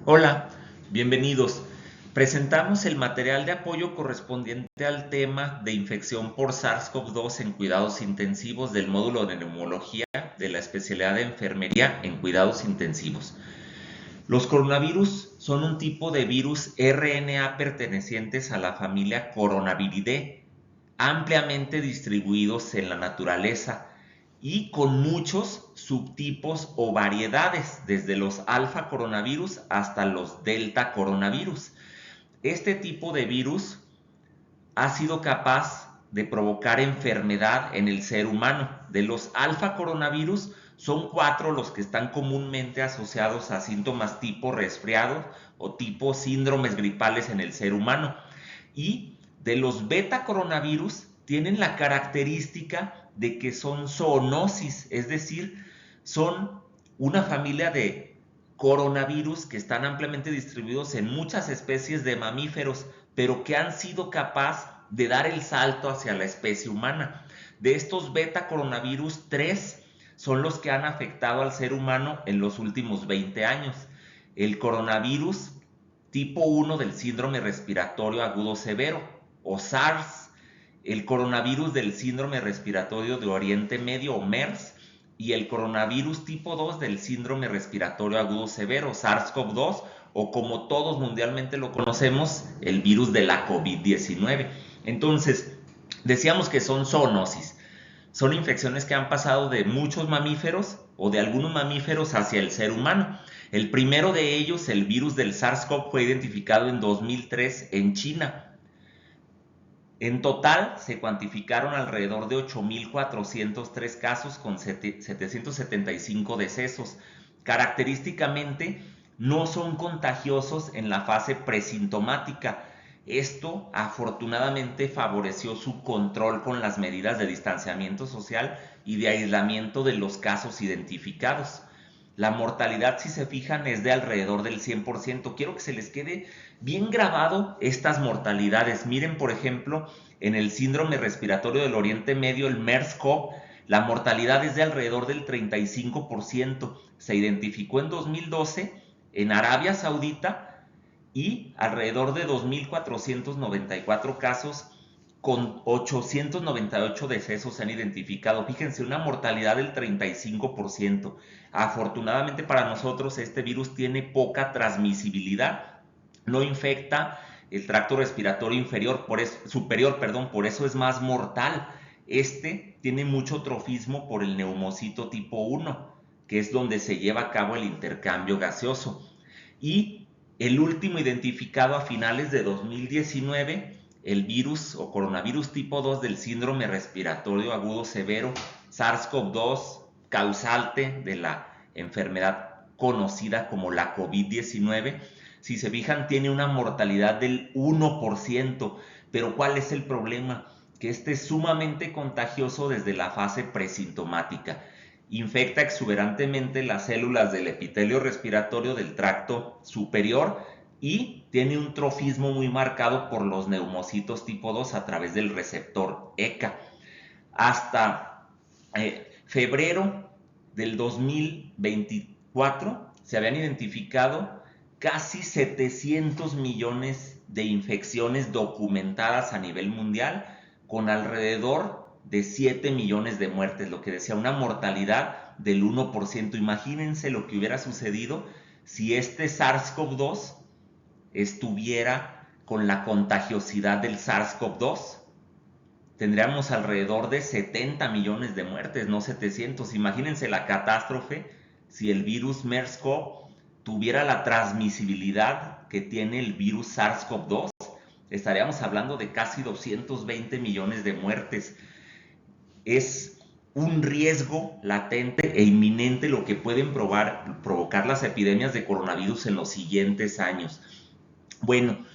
Hola, bienvenidos. Presentamos el material de apoyo correspondiente al tema de infección por SARS-CoV-2 en cuidados intensivos del módulo de neumología de la especialidad de enfermería en cuidados intensivos. Los coronavirus son un tipo de virus RNA pertenecientes a la familia Coronaviridae, ampliamente distribuidos en la naturaleza y con muchos subtipos o variedades, desde los alfa coronavirus hasta los delta coronavirus. Este tipo de virus ha sido capaz de provocar enfermedad en el ser humano. De los alfa coronavirus, son 4 los que están comúnmente asociados a síntomas tipo resfriado o tipo síndromes gripales en el ser humano. Y de los beta coronavirus, tienen la característica de que son zoonosis, es decir, son una familia de coronavirus que están ampliamente distribuidos en muchas especies de mamíferos, pero que han sido capaces de dar el salto hacia la especie humana. De estos beta coronavirus, 3 son los que han afectado al ser humano en los últimos 20 años. El coronavirus tipo 1 del síndrome respiratorio agudo severo, o SARS, el coronavirus del síndrome respiratorio de Oriente Medio, o MERS, y el coronavirus tipo 2 del síndrome respiratorio agudo severo, SARS-CoV-2, o como todos mundialmente lo conocemos, el virus de la COVID-19. Entonces, decíamos que son zoonosis. Son infecciones que han pasado de muchos mamíferos o de algunos mamíferos hacia el ser humano. El primero de ellos, el virus del SARS-CoV, fue identificado en 2003 en China. En total se cuantificaron alrededor de 8.403 casos con 775 decesos. Característicamente, no son contagiosos en la fase presintomática. Esto afortunadamente favoreció su control con las medidas de distanciamiento social y de aislamiento de los casos identificados. La mortalidad, si se fijan, es de alrededor del 100%. Quiero que se les quede bien grabado estas mortalidades. Miren, por ejemplo, en el síndrome respiratorio del Oriente Medio, el MERS-CoV, la mortalidad es de alrededor del 35%. Se identificó en 2012 en Arabia Saudita y alrededor de 2.494 casos con 898 decesos se han identificado. Fíjense, una mortalidad del 35%. Afortunadamente para nosotros este virus tiene poca transmisibilidad, no infecta el tracto respiratorio inferior, superior, por eso es más mortal. Este tiene mucho trofismo por el neumocito tipo 1, que es donde se lleva a cabo el intercambio gaseoso. Y el último identificado a finales de 2019, el virus o coronavirus tipo 2 del síndrome respiratorio agudo severo, SARS-CoV-2, causante de la enfermedad conocida como la COVID-19. Si se fijan, tiene una mortalidad del 1%, pero ¿cuál es el problema? Que este es sumamente contagioso desde la fase presintomática. Infecta exuberantemente las células del epitelio respiratorio del tracto superior y tiene un trofismo muy marcado por los neumocitos tipo 2 a través del receptor ECA. Hasta febrero del 2024 se habían identificado casi 700 millones de infecciones documentadas a nivel mundial, con alrededor de 7 millones de muertes, lo que decía una mortalidad del 1%. Imagínense lo que hubiera sucedido si este SARS-CoV-2 estuviera con la contagiosidad del SARS-CoV-2. Tendríamos alrededor de 70 millones de muertes, no 700. Imagínense la catástrofe si el virus MERS-CoV tuviera la transmisibilidad que tiene el virus SARS-CoV-2. Estaríamos hablando de casi 220 millones de muertes. Es un riesgo latente e inminente lo que pueden provocar las epidemias de coronavirus en los siguientes años. Bueno,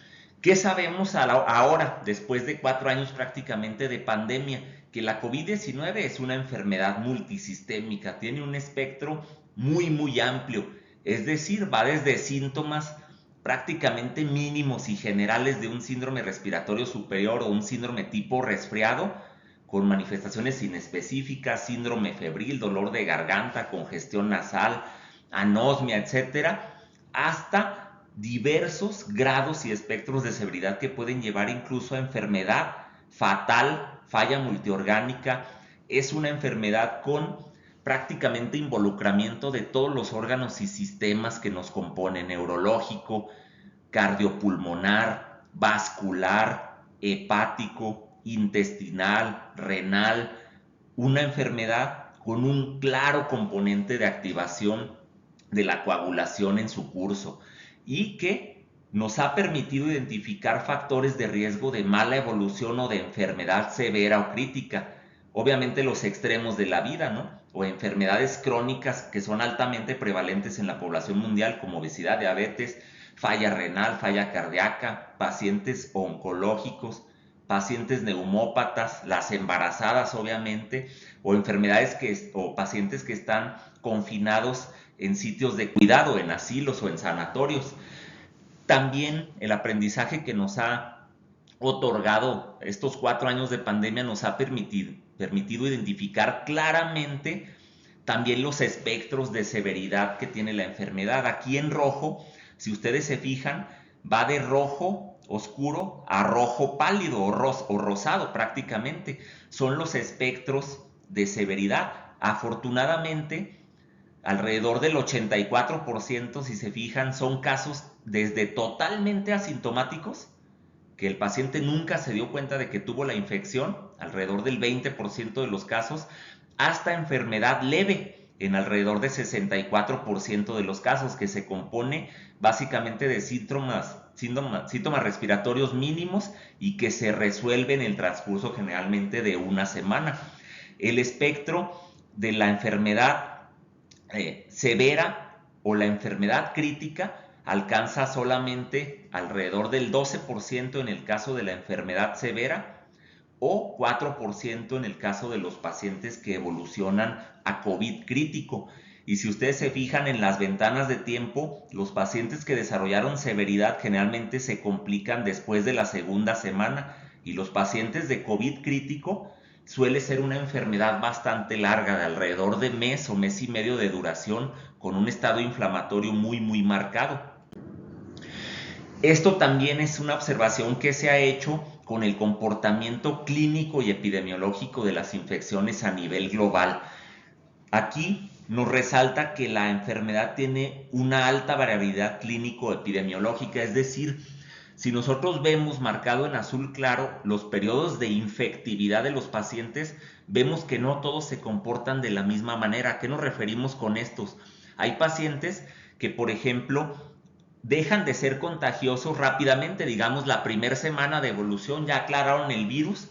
¿qué sabemos ahora, después de 4 años prácticamente de pandemia? Que la COVID-19 es una enfermedad multisistémica, tiene un espectro muy amplio, es decir, va desde síntomas prácticamente mínimos y generales de un síndrome respiratorio superior o un síndrome tipo resfriado, con manifestaciones inespecíficas, síndrome febril, dolor de garganta, congestión nasal, anosmia, etcétera, hasta diversos grados y espectros de severidad que pueden llevar incluso a enfermedad fatal, falla multiorgánica. Es una enfermedad con prácticamente involucramiento de todos los órganos y sistemas que nos componen: neurológico, cardiopulmonar, vascular, hepático, intestinal, renal. Una enfermedad con un claro componente de activación de la coagulación en su curso, y que nos ha permitido identificar factores de riesgo de mala evolución o de enfermedad severa o crítica. Obviamente los extremos de la vida, ¿no? O enfermedades crónicas que son altamente prevalentes en la población mundial, como obesidad, diabetes, falla renal, falla cardíaca, pacientes oncológicos, pacientes neumópatas, las embarazadas obviamente, o enfermedades o pacientes que están confinados en sitios de cuidado, en asilos o en sanatorios. También el aprendizaje que nos ha otorgado estos 4 años de pandemia nos ha permitido identificar claramente también los espectros de severidad que tiene la enfermedad. Aquí en rojo, si ustedes se fijan, va de rojo oscuro a rojo pálido o rosado prácticamente. Son los espectros de severidad. Afortunadamente, alrededor del 84%, si se fijan, son casos desde totalmente asintomáticos, que el paciente nunca se dio cuenta de que tuvo la infección, alrededor del 20% de los casos, hasta enfermedad leve, en alrededor de 64% de los casos, que se compone básicamente de síntomas respiratorios mínimos y que se resuelven en el transcurso generalmente de una semana. El espectro de la enfermedad severa o la enfermedad crítica alcanza solamente alrededor del 12% en el caso de la enfermedad severa, o 4% en el caso de los pacientes que evolucionan a COVID crítico. Y si ustedes se fijan en las ventanas de tiempo, los pacientes que desarrollaron severidad generalmente se complican después de la segunda semana, y los pacientes de COVID crítico suele ser una enfermedad bastante larga, de alrededor de mes o mes y medio de duración, con un estado inflamatorio muy marcado. Esto también es una observación que se ha hecho con el comportamiento clínico y epidemiológico de las infecciones a nivel global. Aquí nos resalta que la enfermedad tiene una alta variabilidad clínico-epidemiológica, es decir, si nosotros vemos marcado en azul claro los periodos de infectividad de los pacientes, vemos que no todos se comportan de la misma manera. ¿A qué nos referimos con estos? Hay pacientes que, por ejemplo, dejan de ser contagiosos rápidamente, digamos la primera semana de evolución ya aclararon el virus,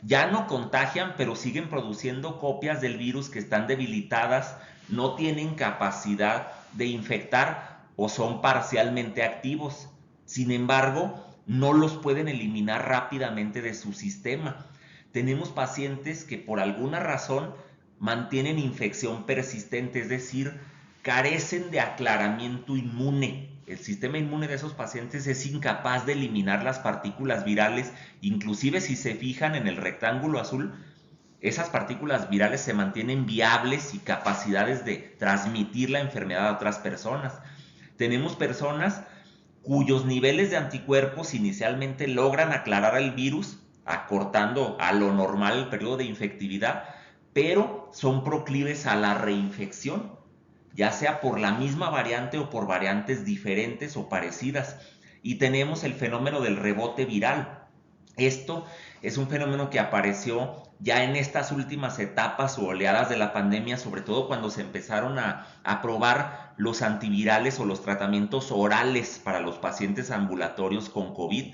ya no contagian, pero siguen produciendo copias del virus que están debilitadas, no tienen capacidad de infectar o son parcialmente activos. Sin embargo, no los pueden eliminar rápidamente de su sistema. Tenemos pacientes que por alguna razón mantienen infección persistente, es decir, carecen de aclaramiento inmune. El sistema inmune de esos pacientes es incapaz de eliminar las partículas virales. Inclusive si se fijan en el rectángulo azul, esas partículas virales se mantienen viables y capacidades de transmitir la enfermedad a otras personas. Tenemos personas cuyos niveles de anticuerpos inicialmente logran aclarar el virus, acortando a lo normal el periodo de infectividad, pero son proclives a la reinfección, ya sea por la misma variante o por variantes diferentes o parecidas. Y tenemos el fenómeno del rebote viral. Esto es un fenómeno que apareció ya en estas últimas etapas o oleadas de la pandemia, sobre todo cuando se empezaron a probar los antivirales o los tratamientos orales para los pacientes ambulatorios con COVID.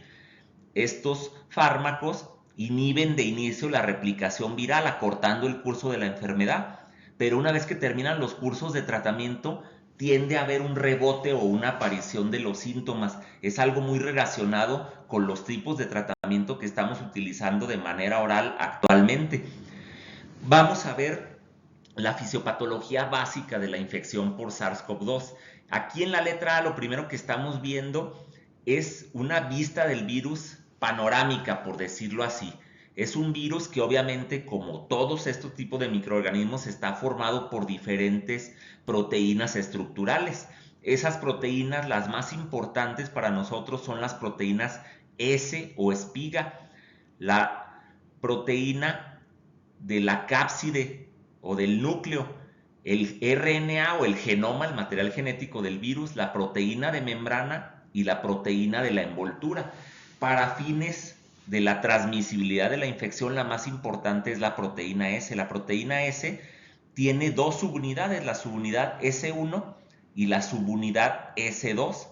Estos fármacos inhiben de inicio la replicación viral, acortando el curso de la enfermedad, pero una vez que terminan los cursos de tratamiento, tiende a haber un rebote o una aparición de los síntomas. Es algo muy relacionado con los tipos de tratamiento que estamos utilizando de manera oral actualmente. Vamos a ver la fisiopatología básica de la infección por SARS-CoV-2. Aquí en la letra A lo primero que estamos viendo es una vista del virus panorámica, por decirlo así. Es un virus que obviamente, como todos estos tipos de microorganismos, está formado por diferentes proteínas estructurales. Esas proteínas, las más importantes para nosotros, son las proteínas S o espiga. La proteína de la cápside o del núcleo, el RNA o el genoma, el material genético del virus, la proteína de membrana y la proteína de la envoltura. Para fines de la transmisibilidad de la infección, la más importante es la proteína S. La proteína S tiene dos subunidades, la subunidad S1 y la subunidad S2.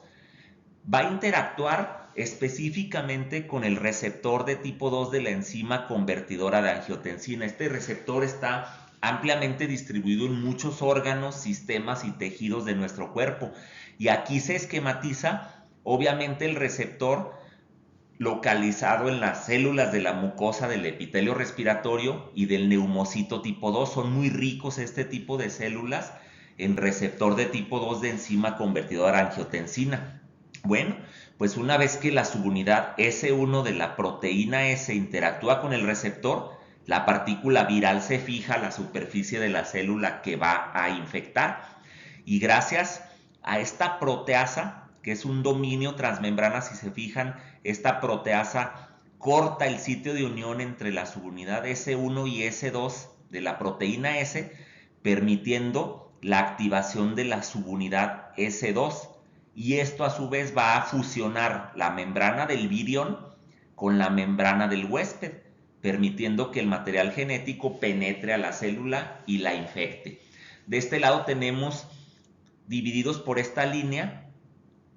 Va a interactuar específicamente con el receptor de tipo 2 de la enzima convertidora de angiotensina. Este receptor está ampliamente distribuido en muchos órganos, sistemas y tejidos de nuestro cuerpo. Y aquí se esquematiza, obviamente, el receptor localizado en las células de la mucosa del epitelio respiratorio y del neumocito tipo 2. Son muy ricos este tipo de células en receptor de tipo 2 de enzima convertidora de angiotensina. Bueno, pues una vez que la subunidad S1 de la proteína S interactúa con el receptor, la partícula viral se fija a la superficie de la célula que va a infectar. Y gracias a esta proteasa, que es un dominio transmembrana, si se fijan, esta proteasa corta el sitio de unión entre la subunidad S1 y S2 de la proteína S, permitiendo la activación de la subunidad S2. Y esto a su vez va a fusionar la membrana del virión con la membrana del huésped, permitiendo que el material genético penetre a la célula y la infecte. De este lado tenemos, divididos por esta línea,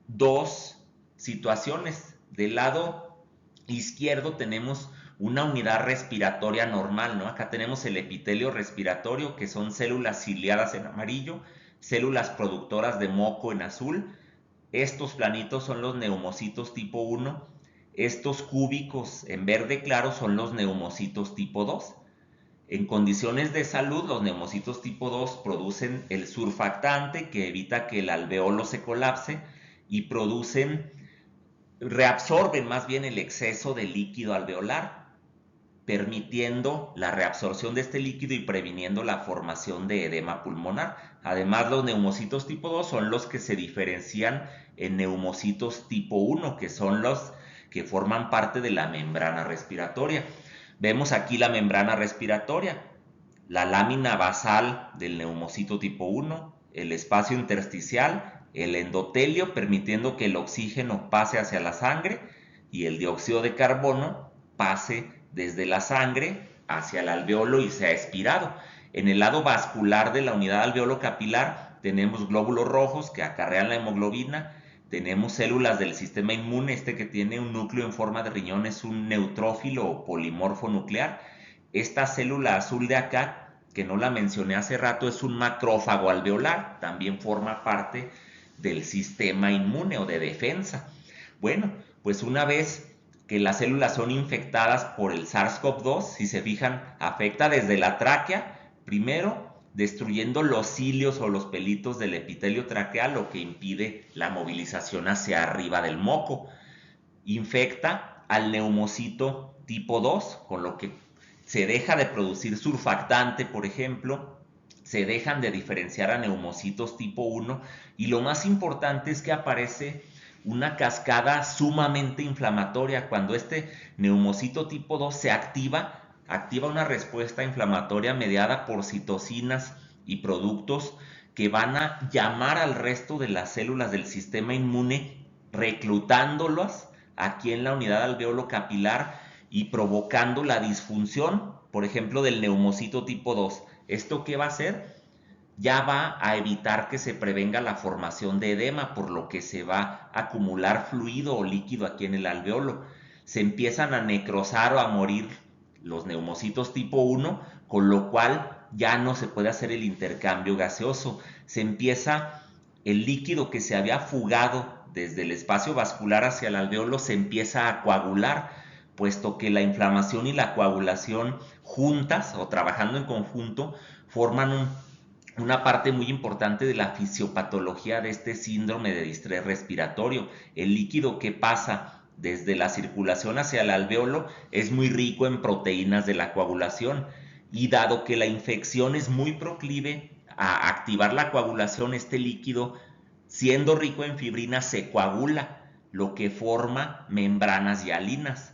dos situaciones. Del lado izquierdo tenemos una unidad respiratoria normal, ¿no? Acá tenemos el epitelio respiratorio, que son células ciliadas en amarillo, células productoras de moco en azul. Estos planitos son los neumocitos tipo 1. Estos cúbicos en verde claro son los neumocitos tipo 2. En condiciones de salud, los neumocitos tipo 2 producen el surfactante que evita que el alveolo se colapse y reabsorben más bien el exceso de líquido alveolar, permitiendo la reabsorción de este líquido y previniendo la formación de edema pulmonar. Además, los neumocitos tipo 2 son los que se diferencian en neumocitos tipo 1, que son los que forman parte de la membrana respiratoria. Vemos aquí la membrana respiratoria, la lámina basal del neumocito tipo 1, el espacio intersticial, el endotelio, permitiendo que el oxígeno pase hacia la sangre y el dióxido de carbono pase desde la sangre hacia el alveolo y sea expirado. En el lado vascular de la unidad alveolo capilar tenemos glóbulos rojos que acarrean la hemoglobina, tenemos células del sistema inmune, este que tiene un núcleo en forma de riñón es un neutrófilo o polimorfo nuclear. Esta célula azul de acá, que no la mencioné hace rato, es un macrófago alveolar, también forma parte del sistema inmune o de defensa. Bueno, pues una vez que las células son infectadas por el SARS-CoV-2, si se fijan, afecta desde la tráquea, primero destruyendo los cilios o los pelitos del epitelio traqueal, lo que impide la movilización hacia arriba del moco. Infecta al neumocito tipo 2, con lo que se deja de producir surfactante, por ejemplo, se dejan de diferenciar a neumocitos tipo 1 y lo más importante es que aparece una cascada sumamente inflamatoria. Cuando este neumocito tipo 2 se activa una respuesta inflamatoria mediada por citocinas y productos que van a llamar al resto de las células del sistema inmune, reclutándolas aquí en la unidad alveolo capilar y provocando la disfunción, por ejemplo, del neumocito tipo 2. ¿Esto qué va a hacer? Ya va a evitar que se prevenga la formación de edema, por lo que se va a acumular fluido o líquido aquí en el alveolo. Se empiezan a necrosar o a morir los neumocitos tipo 1, con lo cual ya no se puede hacer el intercambio gaseoso. Se empieza el líquido que se había fugado desde el espacio vascular hacia el alveolo, se empieza a coagular, puesto que la inflamación y la coagulación juntas o trabajando en conjunto forman una parte muy importante de la fisiopatología de este síndrome de distrés respiratorio. El líquido que pasa desde la circulación hacia el alveolo es muy rico en proteínas de la coagulación y dado que la infección es muy proclive a activar la coagulación, este líquido siendo rico en fibrina se coagula, lo que forma membranas hialinas.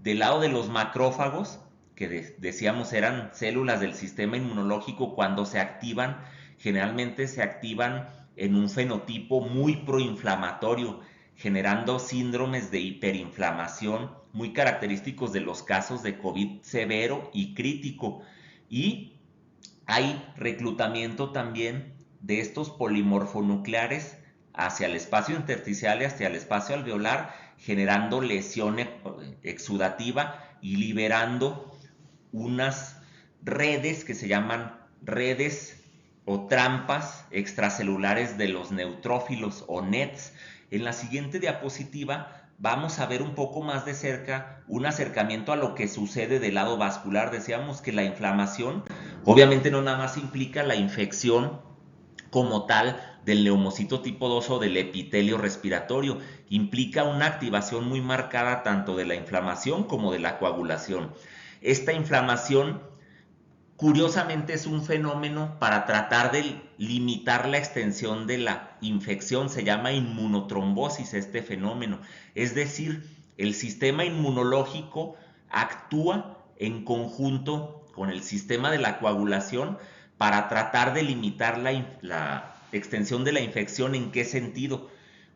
Del lado de los macrófagos, que decíamos eran células del sistema inmunológico, cuando se activan, generalmente se activan en un fenotipo muy proinflamatorio, generando síndromes de hiperinflamación muy característicos de los casos de COVID severo y crítico. Y hay reclutamiento también de estos polimorfonucleares hacia el espacio intersticial y hacia el espacio alveolar, generando lesión exudativa y liberando unas redes que se llaman redes o trampas extracelulares de los neutrófilos o NETs. En la siguiente diapositiva vamos a ver un poco más de cerca un acercamiento a lo que sucede del lado vascular. Decíamos que la inflamación obviamente no nada más implica la infección como tal del neumocito tipo 2 o del epitelio respiratorio, implica una activación muy marcada tanto de la inflamación como de la coagulación. Esta inflamación, curiosamente, es un fenómeno para tratar de limitar la extensión de la infección. Se llama inmunotrombosis este fenómeno. Es decir, el sistema inmunológico actúa en conjunto con el sistema de la coagulación para tratar de limitar la extensión de la infección. ¿En qué sentido?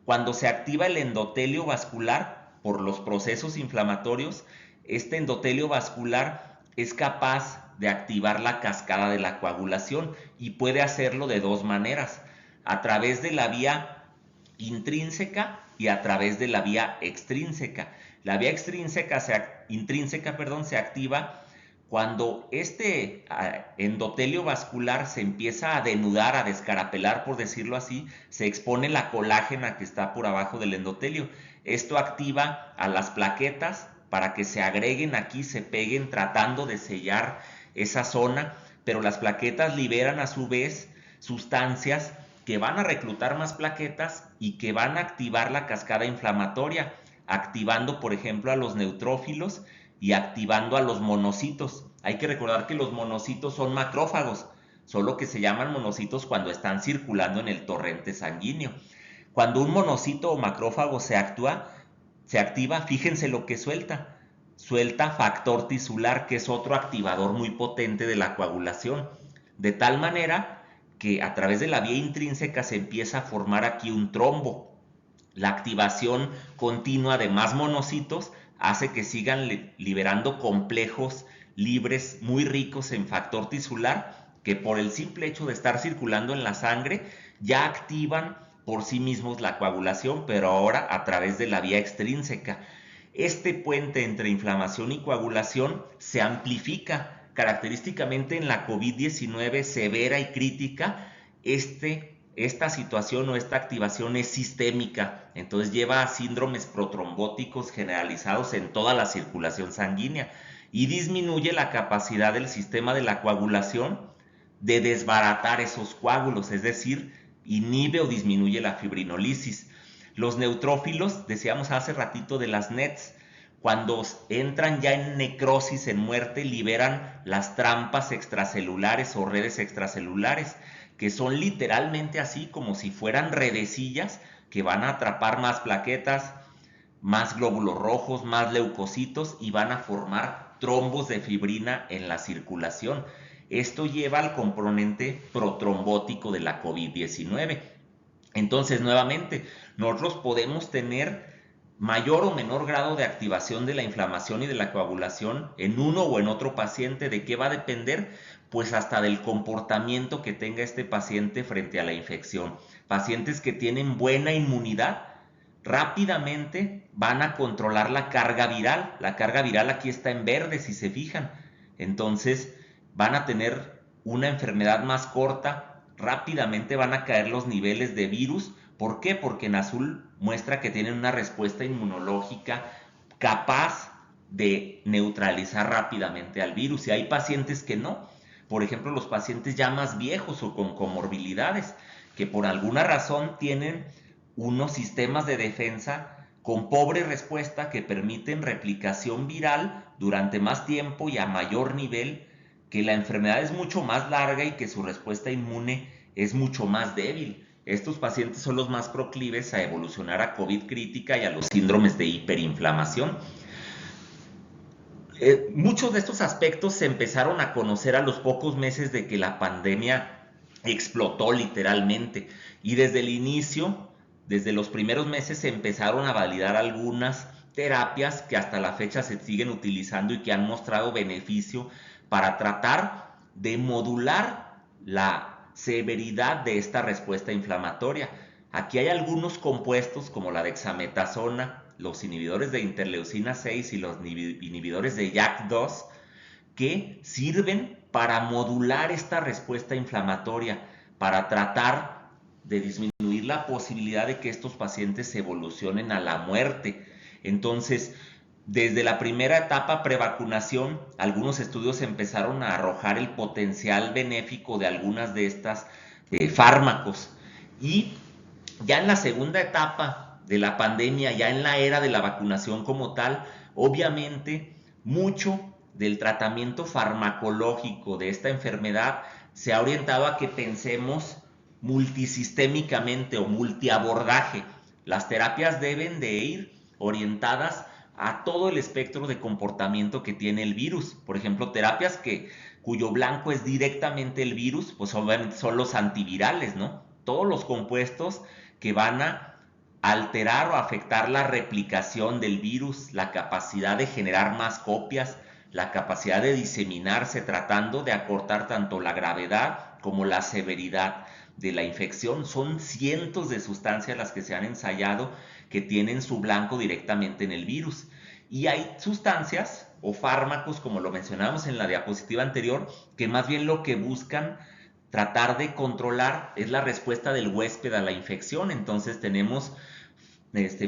Cuando se activa el endotelio vascular por los procesos inflamatorios, este endotelio vascular es capaz de activar la cascada de la coagulación y puede hacerlo de dos maneras: a través de la vía intrínseca y a través de la vía extrínseca. La vía intrínseca se activa cuando este endotelio vascular se empieza a denudar, a descarapelar, por decirlo así, se expone la colágena que está por abajo del endotelio. Esto activa a las plaquetas para que se agreguen aquí, se peguen tratando de sellar esa zona, pero las plaquetas liberan a su vez sustancias que van a reclutar más plaquetas y que van a activar la cascada inflamatoria, activando por ejemplo a los neutrófilos y activando a los monocitos. Hay que recordar que los monocitos son macrófagos, solo que se llaman monocitos cuando están circulando en el torrente sanguíneo. Cuando un monocito o macrófago se activa, fíjense lo que suelta. Suelta factor tisular, que es otro activador muy potente de la coagulación. De tal manera que a través de la vía intrínseca se empieza a formar aquí un trombo. La activación continua de más monocitos hace que sigan liberando complejos libres muy ricos en factor tisular, que por el simple hecho de estar circulando en la sangre ya activan por sí mismos la coagulación, pero ahora a través de la vía extrínseca. Este puente entre inflamación y coagulación se amplifica característicamente en la COVID-19 severa y crítica. Esta situación o esta activación es sistémica, entonces lleva a síndromes protrombóticos generalizados en toda la circulación sanguínea y disminuye la capacidad del sistema de la coagulación de desbaratar esos coágulos, es decir, inhibe o disminuye la fibrinolisis. Los neutrófilos, decíamos hace ratito de las NETs, cuando entran ya en necrosis, en muerte, liberan las trampas extracelulares o redes extracelulares, que son literalmente así como si fueran redecillas que van a atrapar más plaquetas, más glóbulos rojos, más leucocitos y van a formar trombos de fibrina en la circulación. Esto lleva al componente protrombótico de la COVID-19. Entonces, nuevamente, nosotros podemos tener mayor o menor grado de activación de la inflamación y de la coagulación en uno o en otro paciente. ¿De qué va a depender? Pues hasta del comportamiento que tenga este paciente frente a la infección. Pacientes que tienen buena inmunidad rápidamente van a controlar la carga viral. La carga viral aquí está en verde, si se fijan. Entonces van a tener una enfermedad más corta, rápidamente van a caer los niveles de virus. ¿Por qué? Porque en azul muestra que tienen una respuesta inmunológica capaz de neutralizar rápidamente al virus. Y hay pacientes que no. Por ejemplo, los pacientes ya más viejos o con comorbilidades, que por alguna razón tienen unos sistemas de defensa con pobre respuesta que permiten replicación viral durante más tiempo y a mayor nivel, que la enfermedad es mucho más larga y que su respuesta inmune es mucho más débil. estos pacientes son los más proclives a evolucionar a COVID crítica y a los síndromes de hiperinflamación. Muchos de estos aspectos se empezaron a conocer a los pocos meses de que la pandemia explotó literalmente, y desde el inicio, desde los primeros meses, se empezaron a validar algunas terapias que hasta la fecha se siguen utilizando y que han mostrado beneficio para tratar de modular la severidad de esta respuesta inflamatoria. Aquí hay algunos compuestos como la dexametasona, los inhibidores de interleucina 6 y los inhibidores de JAK2 que sirven para modular esta respuesta inflamatoria, para tratar de disminuir la posibilidad de que estos pacientes evolucionen a la muerte. Entonces, desde la primera etapa prevacunación, algunos estudios empezaron a arrojar el potencial benéfico de algunas de estas fármacos. Y ya en la segunda etapa de la pandemia, ya en la era de la vacunación como tal, obviamente mucho del tratamiento farmacológico de esta enfermedad se ha orientado a que pensemos multisistémicamente o multiabordaje. Las terapias deben de ir orientadas a todo el espectro de comportamiento que tiene el virus. Por ejemplo, terapias cuyo blanco es directamente el virus, pues obviamente son los antivirales, ¿no? Todos los compuestos que van a alterar o afectar la replicación del virus, la capacidad de generar más copias, la capacidad de diseminarse, tratando de acortar tanto la gravedad como la severidad de la infección. Son cientos de sustancias las que se han ensayado que tienen su blanco directamente en el virus. Y hay sustancias o fármacos, como lo mencionábamos en la diapositiva anterior, que más bien lo que buscan tratar de controlar es la respuesta del huésped a la infección. Entonces tenemos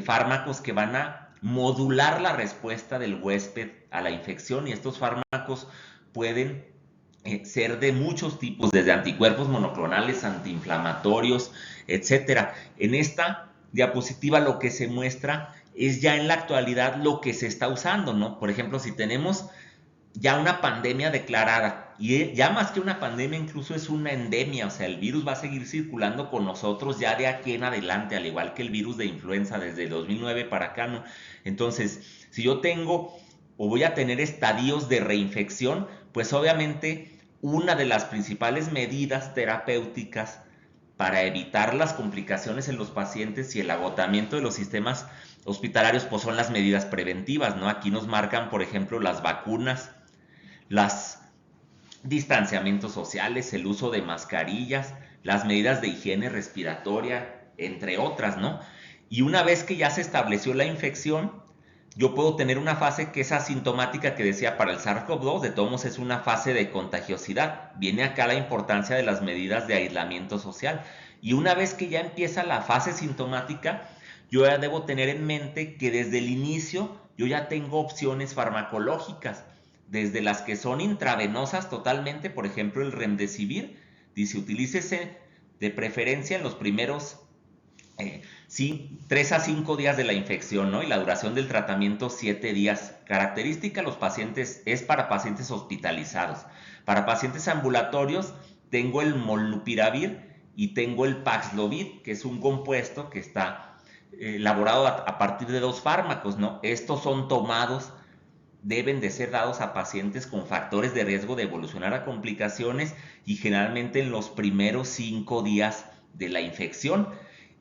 fármacos que van a modular la respuesta del huésped a la infección, y estos fármacos pueden ser de muchos tipos, desde anticuerpos monoclonales, antiinflamatorios, etcétera. En esta diapositiva lo que se muestra es ya en la actualidad lo que se está usando, ¿no? Por ejemplo, si tenemos ya una pandemia declarada, y ya más que una pandemia incluso es una endemia, o sea, el virus va a seguir circulando con nosotros ya de aquí en adelante, al igual que el virus de influenza desde 2009 para acá, ¿no? Entonces, si yo tengo o voy a tener estadios de reinfección, pues obviamente una de las principales medidas terapéuticas para evitar las complicaciones en los pacientes y el agotamiento de los sistemas hospitalarios, pues son las medidas preventivas, ¿no? Aquí nos marcan, por ejemplo, las vacunas, los distanciamientos sociales, el uso de mascarillas, las medidas de higiene respiratoria, entre otras, ¿no? Y una vez que ya se estableció la infección, yo puedo tener una fase que es asintomática, que decía para el SARS-CoV-2, de todos modos es una fase de contagiosidad. Viene acá la importancia de las medidas de aislamiento social. Y una vez que ya empieza la fase sintomática, yo ya debo tener en mente que desde el inicio yo ya tengo opciones farmacológicas, desde las que son intravenosas totalmente, por ejemplo el Remdesivir, dice utilícese de preferencia en los primeros 3 a 5 días de la infección, ¿no? Y la duración del tratamiento 7 días. Característica, los pacientes es para pacientes hospitalizados. Para pacientes ambulatorios tengo el Molnupiravir y tengo el Paxlovid, que es un compuesto que está elaborado a partir de 2 fármacos, ¿no? Estos son tomados, deben de ser dados a pacientes con factores de riesgo de evolucionar a complicaciones y generalmente en los primeros 5 días de la infección.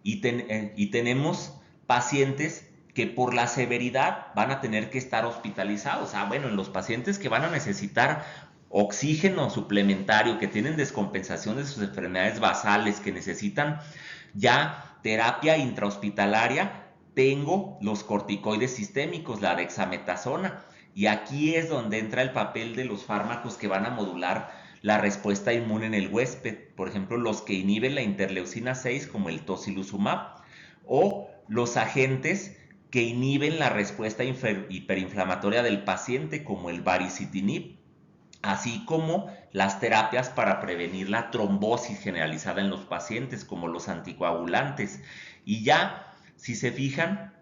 Y tenemos pacientes que por la severidad van a tener que estar hospitalizados. Bueno, en los pacientes que van a necesitar oxígeno suplementario, que tienen descompensación de sus enfermedades basales, que necesitan ya terapia intrahospitalaria, tengo los corticoides sistémicos, la dexametasona. Y aquí es donde entra el papel de los fármacos que van a modular la respuesta inmune en el huésped, por ejemplo los que inhiben la interleucina 6 como el tocilizumab, o los agentes que inhiben la respuesta hiperinflamatoria del paciente como el baricitinib, así como las terapias para prevenir la trombosis generalizada en los pacientes como los anticoagulantes. Y ya, si se fijan,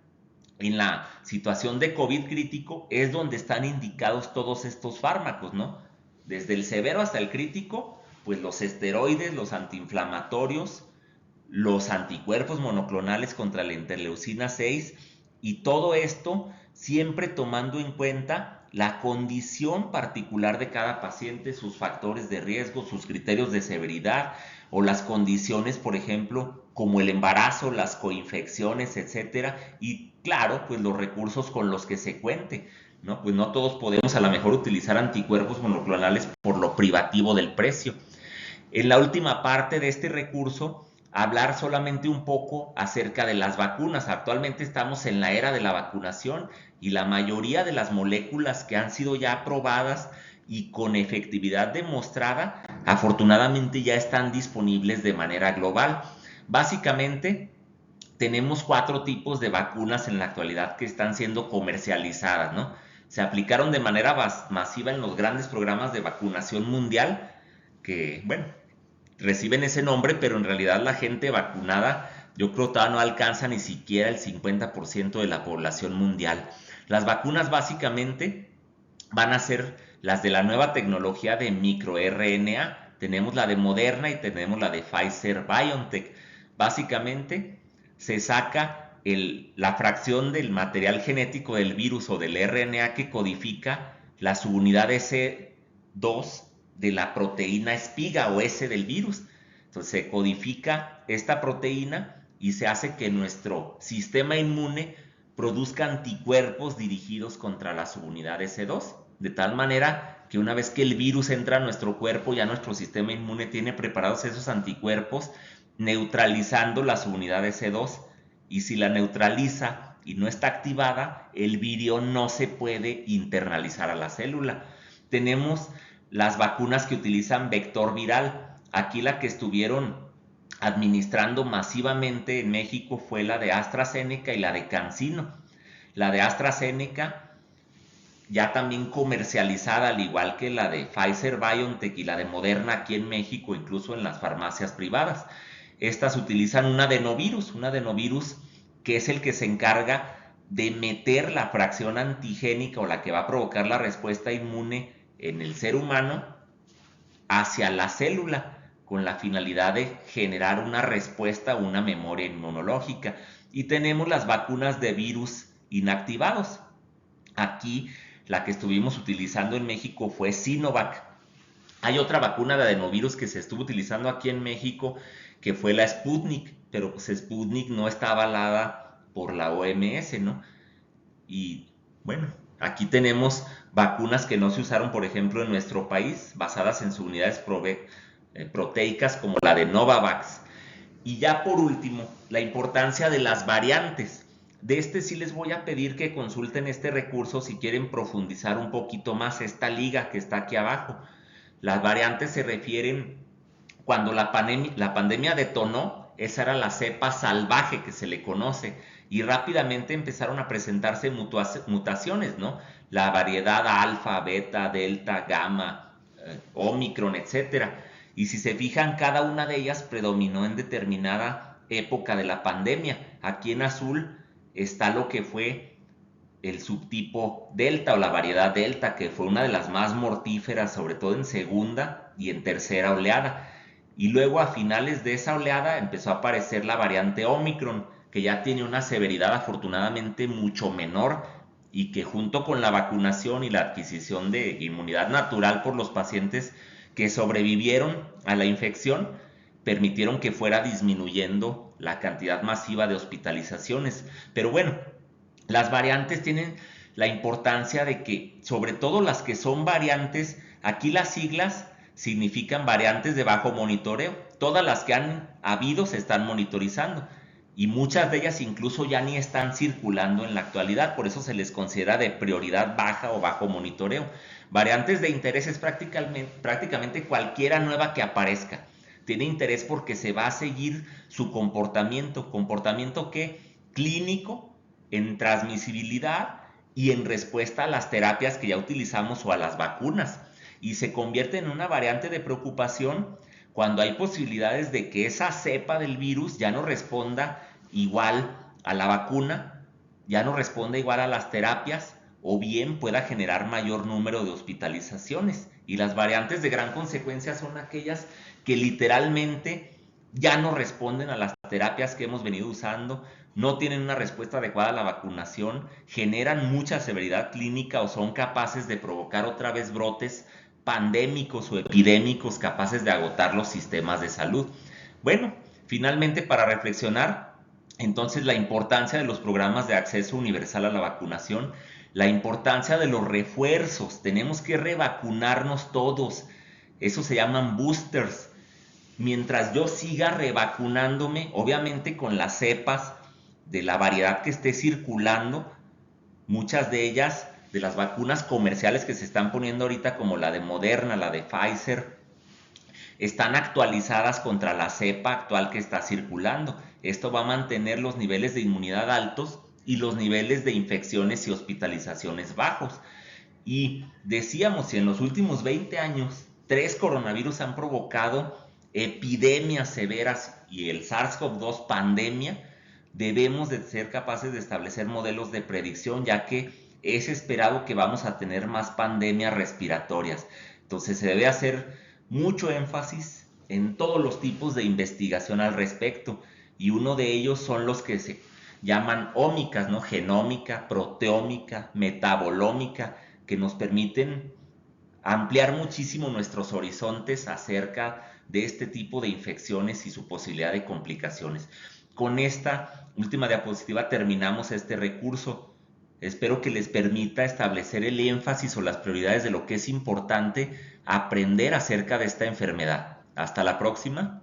en la situación de COVID crítico es donde están indicados todos estos fármacos, ¿no? Desde el severo hasta el crítico, pues los esteroides, los antiinflamatorios, los anticuerpos monoclonales contra la interleucina 6 y todo esto siempre tomando en cuenta la condición particular de cada paciente, sus factores de riesgo, sus criterios de severidad o las condiciones, por ejemplo, como el embarazo, las coinfecciones, etcétera, y claro, pues los recursos con los que se cuente, ¿no? Pues no todos podemos a lo mejor utilizar anticuerpos monoclonales por lo privativo del precio. En la última parte de este recurso, hablar solamente un poco acerca de las vacunas. Actualmente estamos en la era de la vacunación y la mayoría de las moléculas que han sido ya aprobadas y con efectividad demostrada, afortunadamente ya están disponibles de manera global. Básicamente, tenemos 4 tipos de vacunas en la actualidad que están siendo comercializadas, ¿no? Se aplicaron de manera masiva en los grandes programas de vacunación mundial, que, bueno, reciben ese nombre, pero en realidad la gente vacunada, yo creo que todavía no alcanza ni siquiera el 50% de la población mundial. Las vacunas básicamente van a ser las de la nueva tecnología de microRNA. Tenemos la de Moderna y tenemos la de Pfizer BioNTech. Básicamente se saca la fracción del material genético del virus o del RNA que codifica la subunidad S2 de la proteína espiga o S del virus. Entonces se codifica esta proteína y se hace que nuestro sistema inmune produzca anticuerpos dirigidos contra la subunidad S2, de tal manera que una vez que el virus entra a nuestro cuerpo, ya nuestro sistema inmune tiene preparados esos anticuerpos neutralizando la subunidad S2, y si la neutraliza y no está activada, el virión no se puede internalizar a la célula. Tenemos las vacunas que utilizan vector viral. Aquí la que estuvieron administrando masivamente en México fue la de AstraZeneca y la de CanSino. La de AstraZeneca ya también comercializada, al igual que la de Pfizer BioNTech y la de Moderna aquí en México, incluso en las farmacias privadas. Estas utilizan un adenovirus que es el que se encarga de meter la fracción antigénica o la que va a provocar la respuesta inmune en el ser humano hacia la célula, con la finalidad de generar una respuesta o una memoria inmunológica. Y tenemos las vacunas de virus inactivados. Aquí la que estuvimos utilizando en México fue Sinovac. Hay otra vacuna de adenovirus que se estuvo utilizando aquí en México, que fue la Sputnik, pero pues Sputnik no está avalada por la OMS, ¿no? Y bueno, aquí tenemos vacunas que no se usaron, por ejemplo, en nuestro país, basadas en subunidades proteicas como la de Novavax. Y ya por último, la importancia de las variantes. De este sí les voy a pedir que consulten este recurso si quieren profundizar un poquito más esta liga que está aquí abajo. Las variantes se refieren cuando la pandemia detonó, esa era la cepa salvaje que se le conoce, y rápidamente empezaron a presentarse mutaciones, ¿no? La variedad alfa, beta, delta, gamma, omicron, etcétera. Y si se fijan, cada una de ellas predominó en determinada época de la pandemia. Aquí en azul está lo que fue el subtipo delta o la variedad delta, que fue una de las más mortíferas, sobre todo en segunda y en tercera oleada. Y luego a finales de esa oleada empezó a aparecer la variante Omicron, que ya tiene una severidad afortunadamente mucho menor y que junto con la vacunación y la adquisición de inmunidad natural por los pacientes que sobrevivieron a la infección, permitieron que fuera disminuyendo la cantidad masiva de hospitalizaciones. Pero bueno, las variantes tienen la importancia de que, sobre todo las que son variantes, aquí las siglas significan variantes de bajo monitoreo. Todas las que han habido se están monitorizando y muchas de ellas incluso ya ni están circulando en la actualidad, por eso se les considera de prioridad baja o bajo monitoreo. Variantes de interés es prácticamente cualquiera nueva que aparezca. Tiene interés porque se va a seguir su comportamiento que clínico, en transmisibilidad y en respuesta a las terapias que ya utilizamos o a las vacunas, y se convierte en una variante de preocupación cuando hay posibilidades de que esa cepa del virus ya no responda igual a la vacuna, ya no responda igual a las terapias, o bien pueda generar mayor número de hospitalizaciones. Y las variantes de gran consecuencia son aquellas que literalmente ya no responden a las terapias que hemos venido usando, no tienen una respuesta adecuada a la vacunación, generan mucha severidad clínica o son capaces de provocar otra vez brotes pandémicos o epidémicos capaces de agotar los sistemas de salud. Bueno, finalmente para reflexionar, entonces la importancia de los programas de acceso universal a la vacunación, la importancia de los refuerzos, tenemos que revacunarnos todos, eso se llaman boosters. Mientras yo siga revacunándome, obviamente con las cepas de la variedad que esté circulando, muchas de ellas, de las vacunas comerciales que se están poniendo ahorita, como la de Moderna, la de Pfizer, están actualizadas contra la cepa actual que está circulando. Esto va a mantener los niveles de inmunidad altos y los niveles de infecciones y hospitalizaciones bajos. Y decíamos, si en los últimos 20 años 3 coronavirus han provocado epidemias severas y el SARS-CoV-2 pandemia, debemos de ser capaces de establecer modelos de predicción, ya que es esperado que vamos a tener más pandemias respiratorias. Entonces se debe hacer mucho énfasis en todos los tipos de investigación al respecto, y uno de ellos son los que se llaman ómicas, ¿no? Genómica, proteómica, metabolómica, que nos permiten ampliar muchísimo nuestros horizontes acerca de este tipo de infecciones y su posibilidad de complicaciones. Con esta última diapositiva terminamos este recurso. Espero que les permita establecer el énfasis o las prioridades de lo que es importante aprender acerca de esta enfermedad. Hasta la próxima.